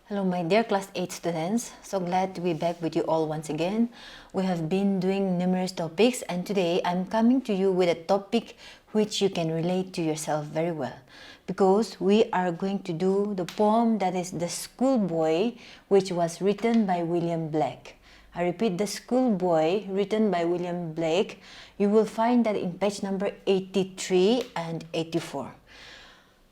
Hello my dear class 8 students, so glad to be back with you all once again. We have been doing numerous topics and today I'm coming to you with a topic which you can relate to yourself very well, because we are going to do the poem that is The Schoolboy, which was written by William Blake. I repeat, The Schoolboy, written by William Blake. You will find that in page number 83 and 84.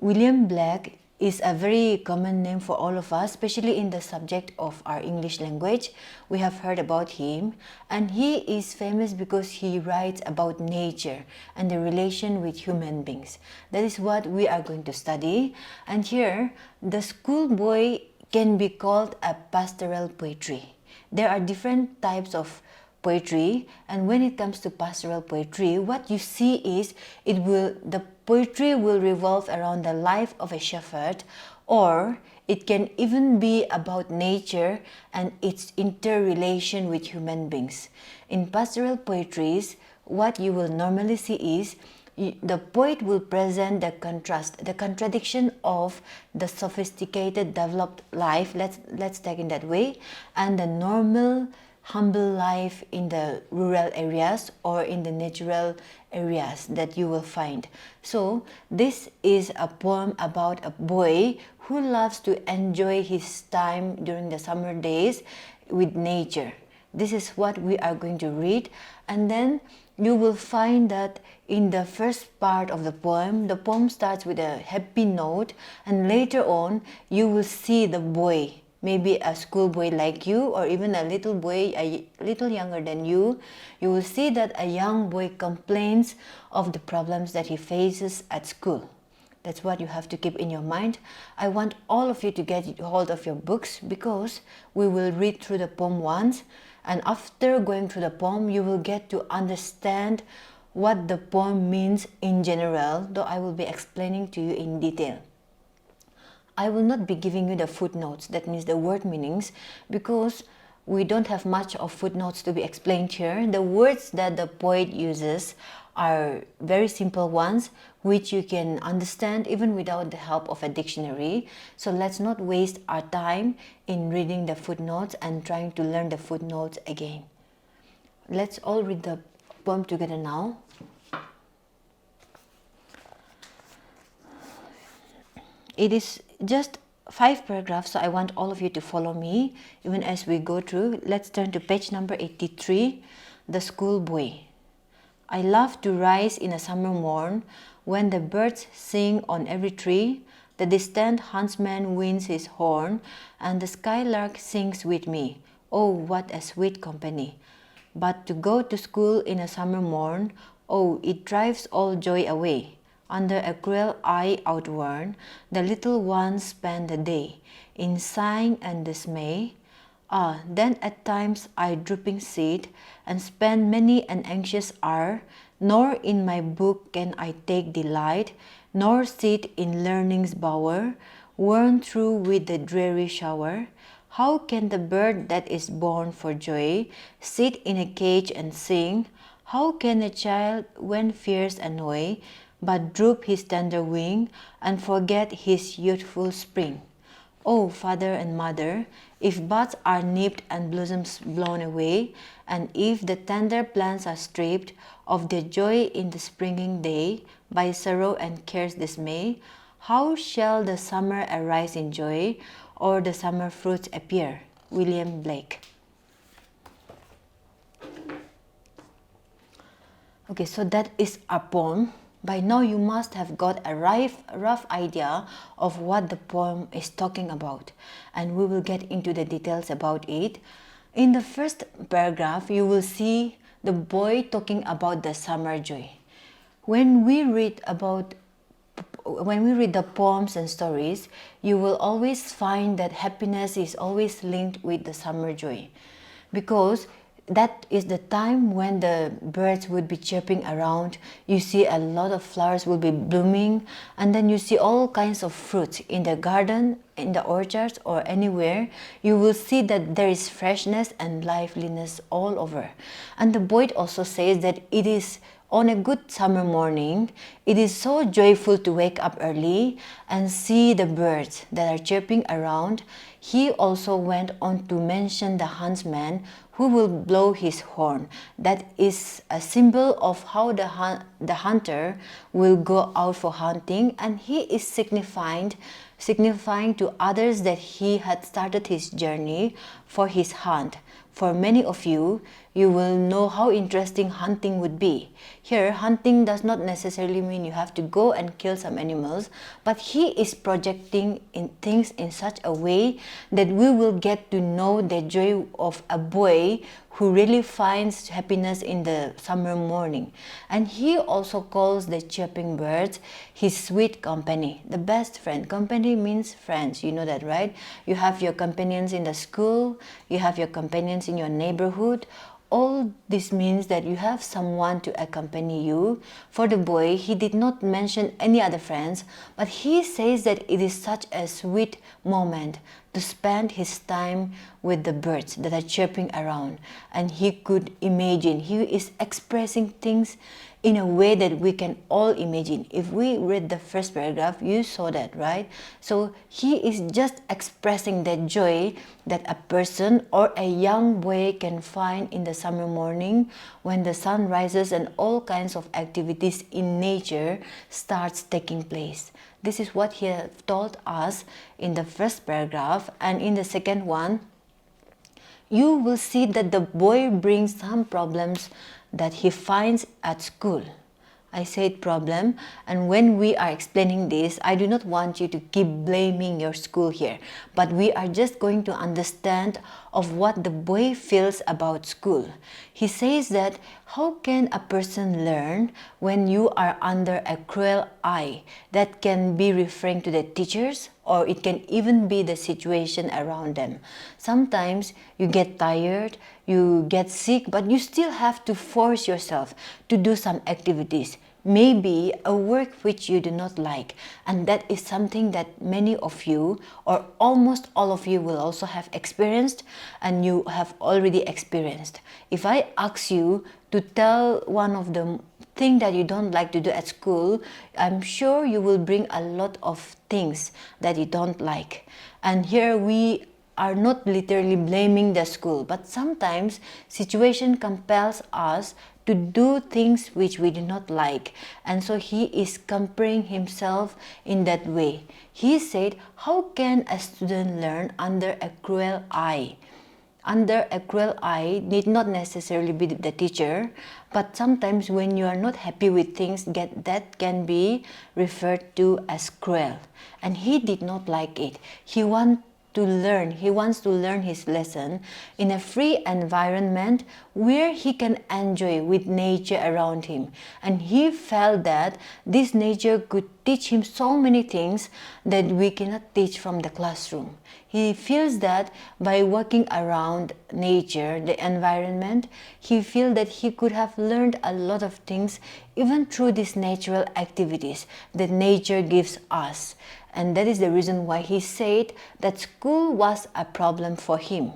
William Blake is a very common name for all of us, especially in the subject of our English language. We have heard about him, and he is famous because he writes about nature and the relation with human beings. That is what we are going to study. And here, The Schoolboy can be called a pastoral poetry. There are different types of poetry, and when it comes to pastoral poetry, what you see is the poetry will revolve around the life of a shepherd, or it can even be about nature and its interrelation with human beings. In pastoral poetries, what you will normally see is the poet will present the contrast, the contradiction of the sophisticated, developed life, let's take it that way, and the normal, humble life in the rural areas or in the natural areas that you will find. So this is a poem about a boy who loves to enjoy his time during the summer days with nature. This is what we are going to read, and then you will find that in the first part of the poem starts with a happy note, and later on you will see the boy, maybe a schoolboy like you, or even a little boy a little younger than you. You will see that a young boy complains of the problems that he faces at school. That's what you have to keep in your mind. I want all of you to get hold of your books, because we will read through the poem once, and after going through the poem you will get to understand what the poem means in general, though I will be explaining to you in detail. I will not be giving you the footnotes, that means the word meanings, because we don't have much of footnotes to be explained here. The words that the poet uses are very simple ones, which you can understand even without the help of a dictionary. So let's not waste our time in reading the footnotes and trying to learn the footnotes again. Let's all read the poem together now. It is just 5 paragraphs, so I want all of you to follow me even as we go through. Let's turn to page number 83, The Schoolboy. I love to rise in a summer morn when the birds sing on every tree, the distant huntsman winds his horn, and the skylark sings with me. Oh, what a sweet company! But to go to school in a summer morn, oh, it drives all joy away. Under a cruel eye outworn, the little ones spend the day in sighing and dismay. Ah, then at times I drooping sit and spend many an anxious hour, nor in my book can I take delight, nor sit in learning's bower, worn through with the dreary shower. How can the bird that is born for joy sit in a cage and sing? How can a child, when fears annoy, but droop his tender wing and forget his youthful spring? Oh, father and mother, if buds are nipped and blossoms blown away, and if the tender plants are stripped of their joy in the springing day by sorrow and care's dismay, how shall the summer arise in joy, or the summer fruits appear? William Blake. Okay, so that is a poem. By now you must have got a rough idea of what the poem is talking about, and we will get into the details about it. In the first paragraph, you will see the boy talking about the summer joy. When we read the poems and stories, you will always find that happiness is always linked with the summer joy, because that is the time when the birds would be chirping around. You see a lot of flowers will be blooming, and then you see all kinds of fruits in the garden, in the orchards, or anywhere. You will see that there is freshness and liveliness all over. And the poet also says that it is On a good summer morning, it is so joyful to wake up early and see the birds that are chirping around. He also went on to mention the huntsman who will blow his horn. That is a symbol of how the hunter will go out for hunting, and he is signifying to others that he had started his journey for his hunt. For many of you, you will know how interesting hunting would be. Here, hunting does not necessarily mean you have to go and kill some animals, but he is projecting in things in such a way that we will get to know the joy of a boy who really finds happiness in the summer morning. And he also calls the chirping birds his sweet company, the best friend. Company means friends, you know that, right? You have your companions in the school, you have your companions in your neighborhood. All this means that you have someone to accompany you. For the boy, he did not mention any other friends, but he says that it is such a sweet moment to spend his time with the birds that are chirping around. And he could imagine, he is expressing things in a way that we can all imagine. If we read the first paragraph, you saw that, right? So he is just expressing that joy that a person or a young boy can find in the summer morning when the sun rises and all kinds of activities in nature starts taking place. This is what he told us in the first paragraph. And in the second one, you will see that the boy brings some problems that he finds at school. I said problem, and when we are explaining this, I do not want you to keep blaming your school here, but we are just going to understand of what the boy feels about school. He says that how can a person learn when you are under a cruel eye? That can be referring to the teachers, or it can even be the situation around them. Sometimes you get tired, you get sick, but you still have to force yourself to do some activities. Maybe a work which you do not like, and that is something that many of you or almost all of you will also have experienced, and you have already experienced. If I ask you to tell one of the thing that you don't like to do at school, I'm sure you will bring a lot of things that you don't like. And here we are not literally blaming the school, but sometimes situation compels us to do things which we do not like. And so he is comparing himself in that way. He said, how can a student learn under a cruel eye? Under a cruel eye need not necessarily be the teacher, but sometimes when you are not happy with things, that can be referred to as cruel. And he did not like it. He wants to learn his lesson in a free environment where he can enjoy with nature around him. And he felt that this nature could teach him so many things that we cannot teach from the classroom. He feels that by walking around nature, the environment, he feels that he could have learned a lot of things even through these natural activities that nature gives us. And that is the reason why he said that school was a problem for him.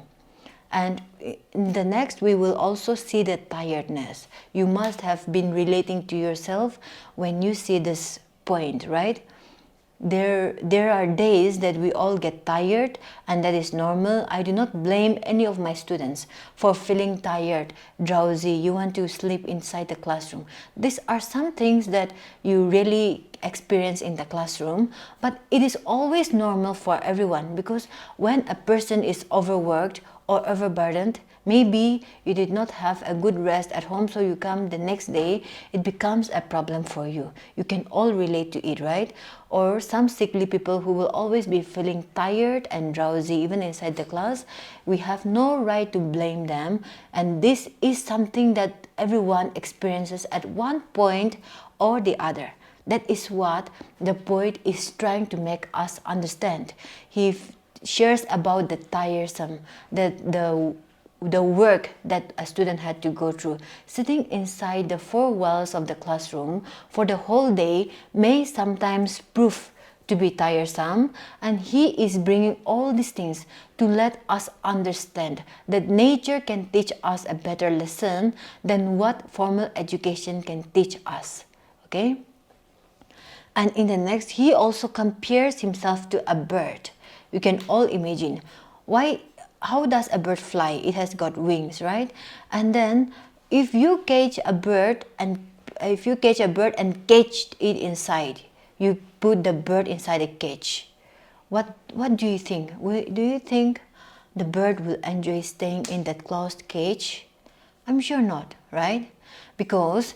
And in the next, we will also see the tiredness. You must have been relating to yourself when you see this point, right? There are days that we all get tired, and that is normal. I do not blame any of my students for feeling tired, drowsy, you want to sleep inside the classroom. These are some things that you really experience in the classroom, but it is always normal for everyone, because when a person is overworked or overburdened, maybe you did not have a good rest at home, so you come the next day, it becomes a problem for you. You can all relate to it, right? Or some sickly people who will always be feeling tired and drowsy even inside the class. We have no right to blame them, and this is something that everyone experiences at one point or the other. That is what the poet is trying to make us understand. He shares about the tiresome, the work that a student had to go through. Sitting inside the four walls of the classroom for the whole day may sometimes prove to be tiresome, and he is bringing all these things to let us understand that nature can teach us a better lesson than what formal education can teach us. Okay? And in the next, he also compares himself to a bird. You can all imagine how does a bird fly? It has got wings, right? And then if you catch a bird and catch it inside, you put the bird inside a cage. What do you think? Do you think the bird will enjoy staying in that closed cage? I'm sure not, right? Because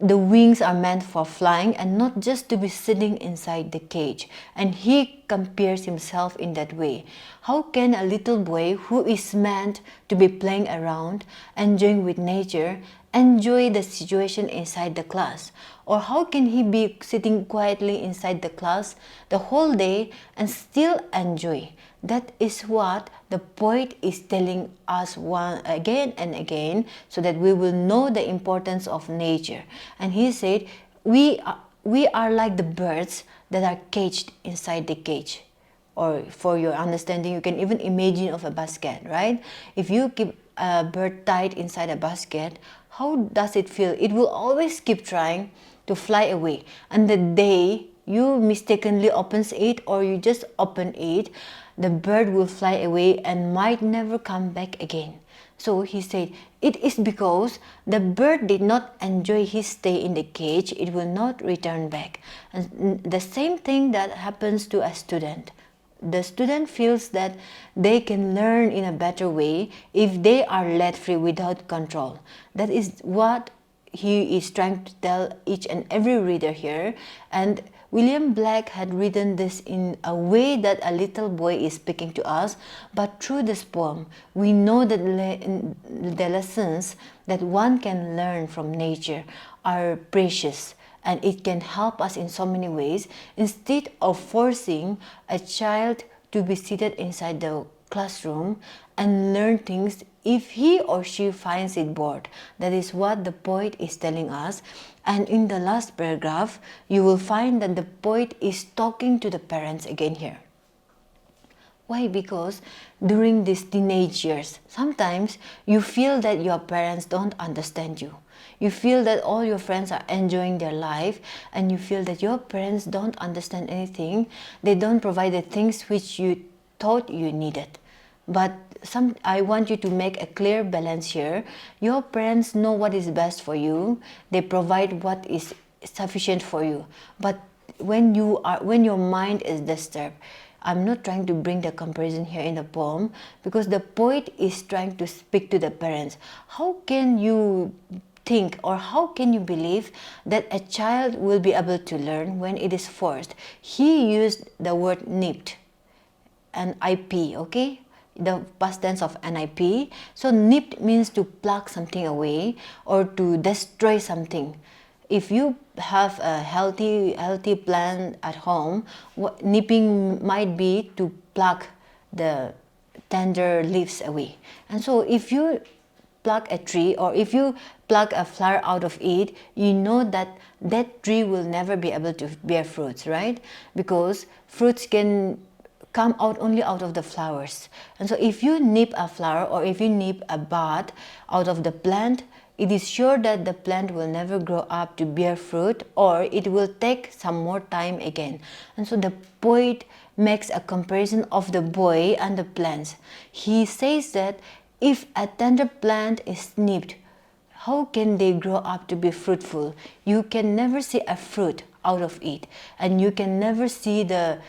the wings are meant for flying and not just to be sitting inside the cage. And he compares himself in that way. How can a little boy who is meant to be playing around, enjoying with nature, enjoy the situation inside the class? Or how can he be sitting quietly inside the class the whole day and still enjoy? That is what the poet is telling us again and again, so that we will know the importance of nature. And he said, we are like the birds that are caged inside the cage. Or for your understanding, you can even imagine of a basket, right? If you keep a bird tied inside a basket, how does it feel? It will always keep trying to fly away. And the day you mistakenly opens it, or you just open it, the bird will fly away and might never come back again. So he said, it is because the bird did not enjoy his stay in the cage, it will not return back. And the same thing that happens to a student. The student feels that they can learn in a better way if they are let free without control. That is what he is trying to tell each and every reader here. And William Blake had written this in a way that a little boy is speaking to us, but through this poem, we know that the lessons that one can learn from nature are precious, and it can help us in so many ways. Instead of forcing a child to be seated inside the classroom and learn things if he or she finds it bored. That is what the poet is telling us. And in the last paragraph, you will find that the poet is talking to the parents again here. Why? Because during these teenage years, sometimes you feel that your parents don't understand you. You feel that all your friends are enjoying their life, and you feel that your parents don't understand anything. They don't provide the things which you thought you needed. But I want you to make a clear balance here. Your parents know what is best for you. They provide what is sufficient for you. But when your mind is disturbed, I'm not trying to bring the comparison here in the poem, because the poet is trying to speak to the parents. How can you think, or how can you believe that a child will be able to learn when it is forced? He used the word nipped, N-I-P, okay? The past tense of NIP. So nipped means to pluck something away or to destroy something. If you have a healthy plant at home, nipping might be to pluck the tender leaves away. And so if you pluck a tree, or if you pluck a flower out of it, you know that that tree will never be able to bear fruits, right? Because fruits can come out only out of the flowers. And so if you nip a flower, or if you nip a bud out of the plant, it is sure that the plant will never grow up to bear fruit, or it will take some more time again. And so the poet makes a comparison of the boy and the plants. He says that if a tender plant is nipped, how can they grow up to be fruitful? You can never see a fruit out of it, and you can never see the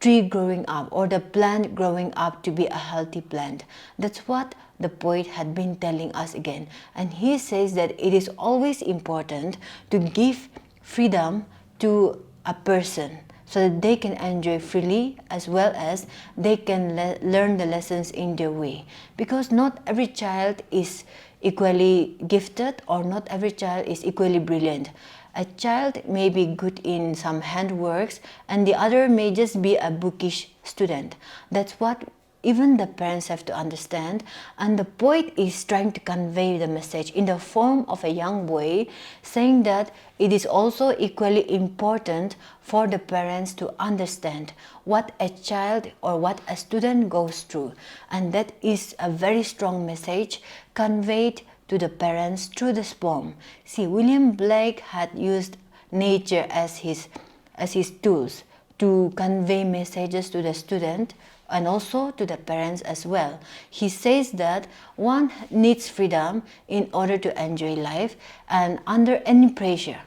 tree growing up or the plant growing up to be a healthy plant. That's what the poet had been telling us again. And he says that it is always important to give freedom to a person so that they can enjoy freely, as well as they can learn the lessons in their way. Because not every child is equally gifted, or not every child is equally brilliant. A child may be good in some handworks, and the other may just be a bookish student. That's what even the parents have to understand, and the poet is trying to convey the message in the form of a young boy, saying that it is also equally important for the parents to understand what a child or what a student goes through, and that is a very strong message conveyed to the parents through this poem. See, William Blake had used nature as his tools to convey messages to the student and also to the parents as well. He says that one needs freedom in order to enjoy life, and under any pressure,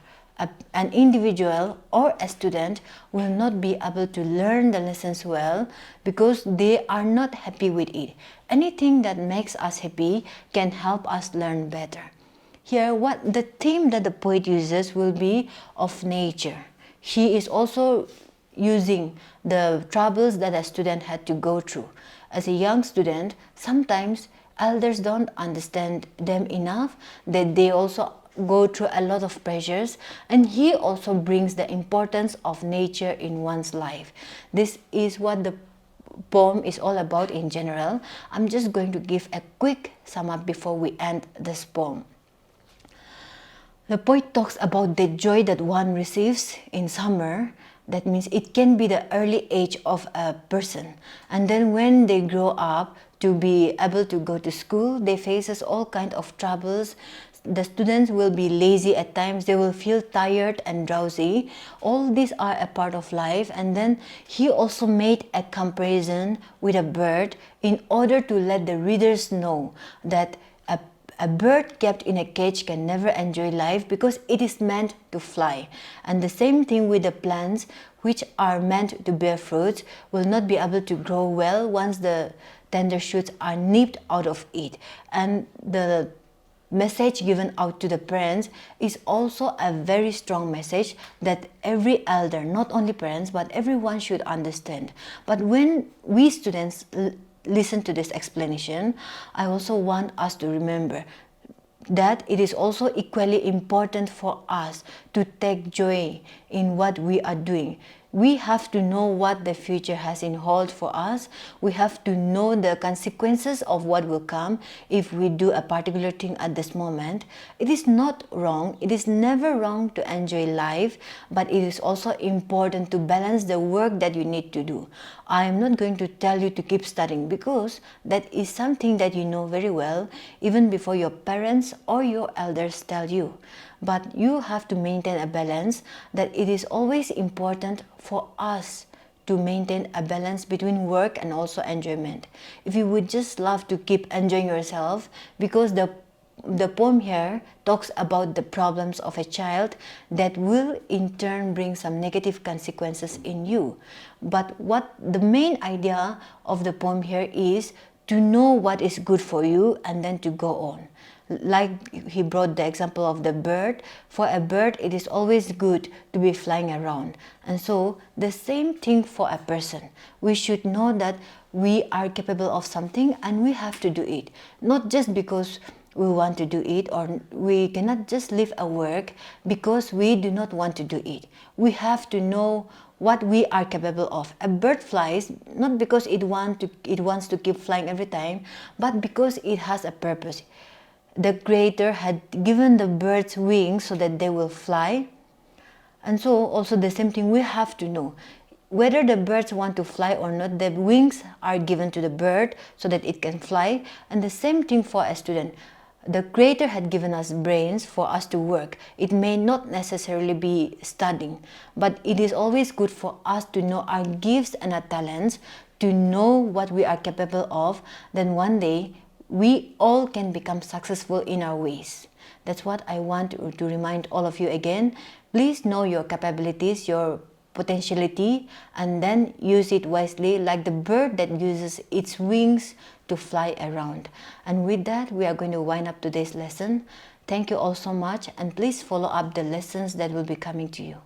an individual or a student will not be able to learn the lessons well because they are not happy with it. Anything that makes us happy can help us learn better. Here, what the theme that the poet uses will be of nature. He is also using the troubles that a student had to go through. As a young student, sometimes elders don't understand them enough, that they also go through a lot of pressures, and he also brings the importance of nature in one's life. This is what the poem is all about in general. I'm just going to give a quick sum up before we end this poem. The poet talks about the joy that one receives in summer. That means it can be the early age of a person, and then when they grow up to be able to go to school, they faces all kind of troubles. The students will be lazy at times, they will feel tired and drowsy. All these are a part of life. And then he also made a comparison with a bird in order to let the readers know that a bird kept in a cage can never enjoy life because it is meant to fly. And the same thing with the plants, which are meant to bear fruits, will not be able to grow well once the tender shoots are nipped out of it. And the message given out to the parents is also a very strong message that every elder, not only parents, but everyone should understand. But when we students listen to this explanation, I also want us to remember that it is also equally important for us to take joy in what we are doing. We have to know what the future has in hold for us. We have to know the consequences of what will come if we do a particular thing at this moment. It is not wrong. It is never wrong to enjoy life, but it is also important to balance the work that you need to do. I am not going to tell you to keep studying because that is something that you know very well even before your parents or your elders tell you. But you have to maintain a balance, that it is always important for us to maintain a balance between work and also enjoyment. If you would just love to keep enjoying yourself, because the poem here talks about the problems of a child that will in turn bring some negative consequences in you. But what the main idea of the poem here is to know what is good for you and then to go on. Like he brought the example of the bird. For a bird, it is always good to be flying around. And so the same thing for a person. We should know that we are capable of something and we have to do it. Not just because we want to do it, or we cannot just leave a work because we do not want to do it. We have to know what we are capable of. A bird flies not because it wants to keep flying every time, but because it has a purpose. The Creator had given the birds wings so that they will fly. And so also the same thing we have to know. Whether the birds want to fly or not, the wings are given to the bird so that it can fly. And the same thing for a student. The Creator had given us brains for us to work. It may not necessarily be studying, but it is always good for us to know our gifts and our talents, to know what we are capable of. Then one day, we all can become successful in our ways. That's what I want to remind all of you again. Please know your capabilities, your potentiality, and then use it wisely, like the bird that uses its wings to fly around. And with that, we are going to wind up today's lesson. Thank you all so much, and please follow up the lessons that will be coming to you.